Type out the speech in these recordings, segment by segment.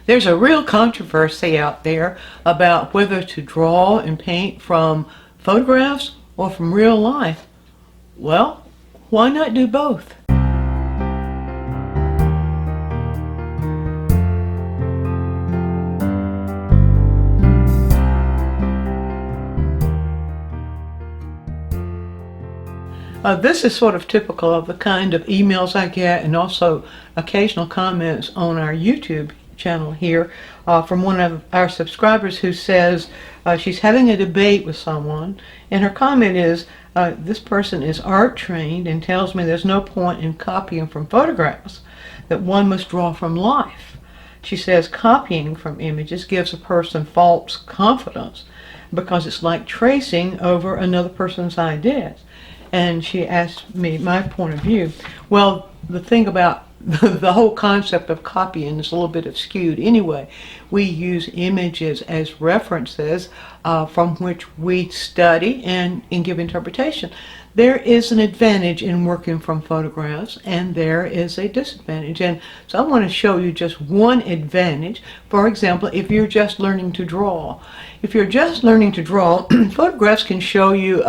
There's a real controversy out there about whether to draw and paint from photographs or from real life. Well, why not do both? This is sort of typical of the kind of emails I get, and also occasional comments on our YouTube channel here from one of our subscribers who says she's having a debate with someone, and her comment is, this person is art trained and tells me there's no point in copying from photographs, that one must draw from life. She says copying from images gives a person false confidence because it's like tracing over another person's ideas. And she asked me my point of view. Well, the thing about the whole concept of copying is a little bit skewed anyway. We use images as references from which we study and give interpretation. There is an advantage in working from photographs, and there is a disadvantage. And so I want to show you just one advantage. For example, if you're just learning to draw. If you're just learning to draw, photographs can show you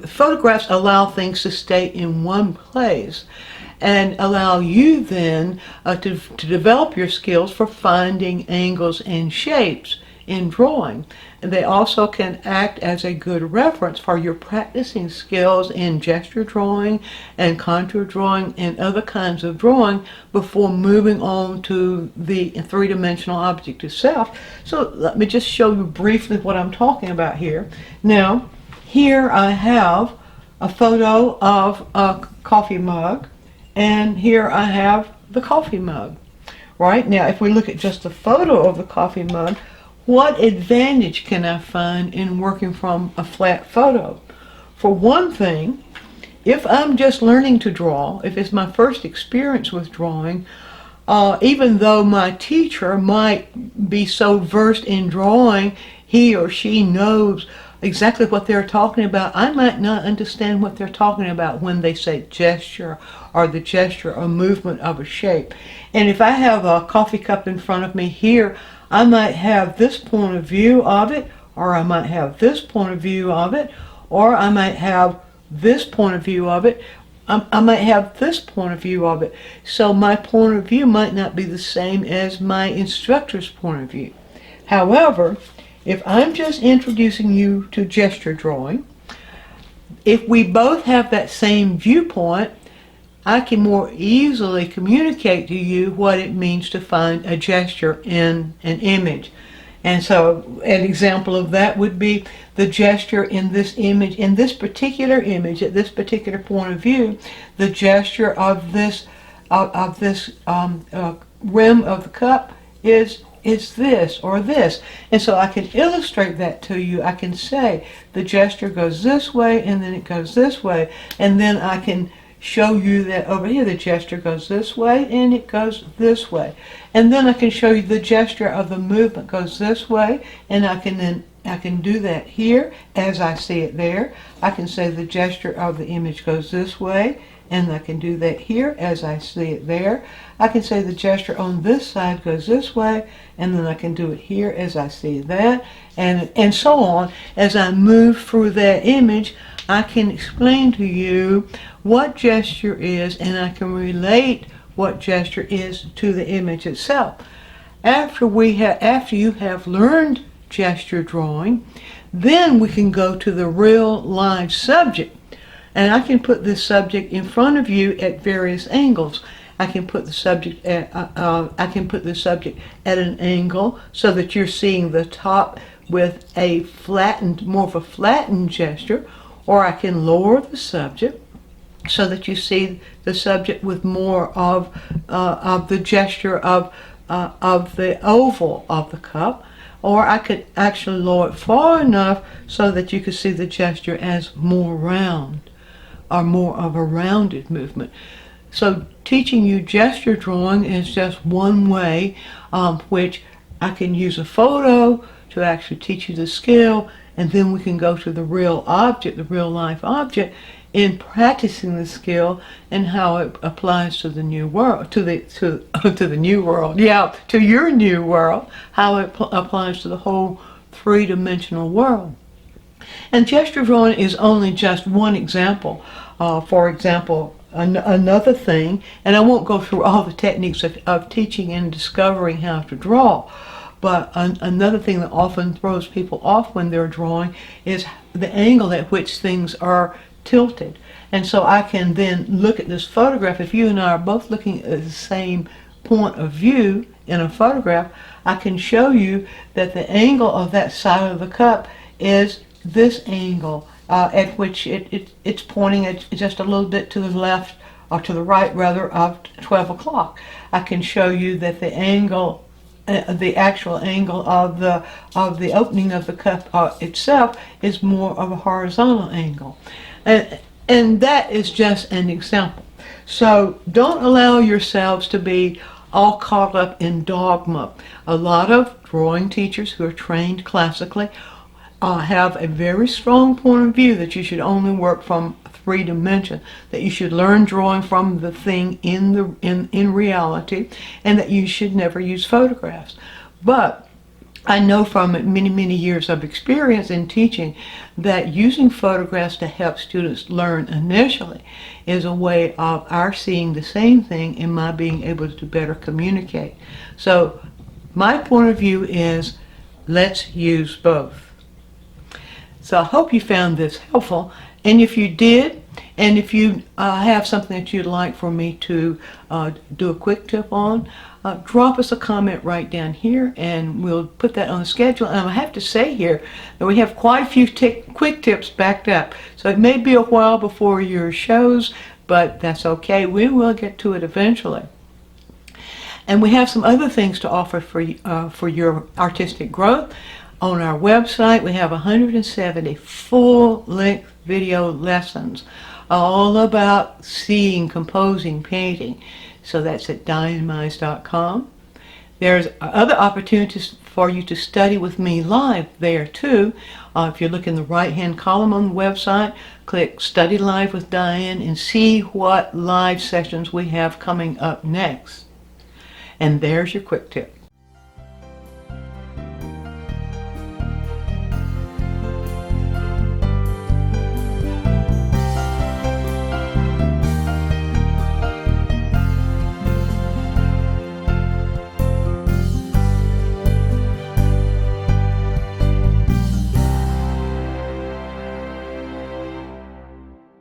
photographs allow things to stay in one place and allow you then to develop your skills for finding angles and shapes in drawing. And they also can act as a good reference for your practicing skills in gesture drawing and contour drawing and other kinds of drawing before moving on to the three-dimensional object itself. So let me just show you briefly what I'm talking about here. Now, here I have a photo of a coffee mug, and here I have the coffee mug. Right now, if we look at just the photo of the coffee mug, what advantage can I find in working from a flat photo? For one thing, if I'm just learning to draw, if it's my first experience with drawing, even though my teacher might be so versed in drawing, he or she knows exactly what they're talking about, I might not understand what they're talking about when they say gesture or the gesture or movement of a shape. And if I have a coffee cup in front of me here, I might have this point of view of it, or I might have this point of view of it, or I might have this point of view of it. I might have this point of view of it. So my point of view might not be the same as my instructor's point of view. However, if I'm just introducing you to gesture drawing, if we both have that same viewpoint, I can more easily communicate to you what it means to find a gesture in an image. And so an example of that would be the gesture in this image, in this particular image, at this particular point of view, the gesture of this rim of the cup is this or this. And so I can illustrate that to you. I can say the gesture goes this way and then it goes this way, and then I can show you that over here the gesture goes this way and it goes this way, and then I can show you the gesture of the movement goes this way, and I can do that here as I see it there. I can say the gesture of the image goes this way, and I can do that here as I see it there. I can say the gesture on this side goes this way, and then I can do it here as I see that, and so on. As I move through that image, I can explain to you what gesture is, and I can relate what gesture is to the image itself. After you have learned gesture drawing, then we can go to the real live subject. And I can put this subject in front of you at various angles. I can put the subject at an angle so that you're seeing the top with a flattened, more of a flattened gesture, or I can lower the subject so that you see the subject with more of the gesture of the oval of the cup, or I could actually lower it far enough so that you could see the gesture as more round, or more of a rounded movement. So teaching you gesture drawing is just one way which I can use a photo to actually teach you the skill, and then we can go to the real object, the real life object, in practicing the skill and how it applies to the new world, to the new world, yeah, to your new world, how it applies to the whole three-dimensional world. And gesture drawing is only just one example. For example, another thing, and I won't go through all the techniques of teaching and discovering how to draw, but another thing that often throws people off when they're drawing is the angle at which things are tilted. And so I can then look at this photograph. If you and I are both looking at the same point of view in a photograph, I can show you that the angle of that side of the cup is this angle at which it's pointing at just a little bit to the left, or to the right rather, of 12 o'clock. I can show you that the angle, the actual angle of the opening of the cup itself is more of a horizontal angle. And that is just an example. So don't allow yourselves to be all caught up in dogma. A lot of drawing teachers who are trained classically have a very strong point of view that you should only work from three dimension, that you should learn drawing from the thing in reality, and that you should never use photographs. But I know from many years of experience in teaching that using photographs to help students learn initially is a way of our seeing the same thing and my being able to better communicate. So my point of view is, let's use both. So I hope you found this helpful, and if you did, and if you have something that you'd like for me to do a quick tip on, drop us a comment right down here and we'll put that on the schedule. And I have to say here that we have quite a few quick tips backed up, so it may be a while before your shows, but that's okay. We will get to it eventually. And we have some other things to offer for your artistic growth. On our website, we have 170 full-length video lessons all about seeing, composing, painting. So that's at dianemise.com. There's other opportunities for you to study with me live there too. If you look in the right-hand column on the website, click Study Live with Diane and see what live sessions we have coming up next. And there's your quick tip.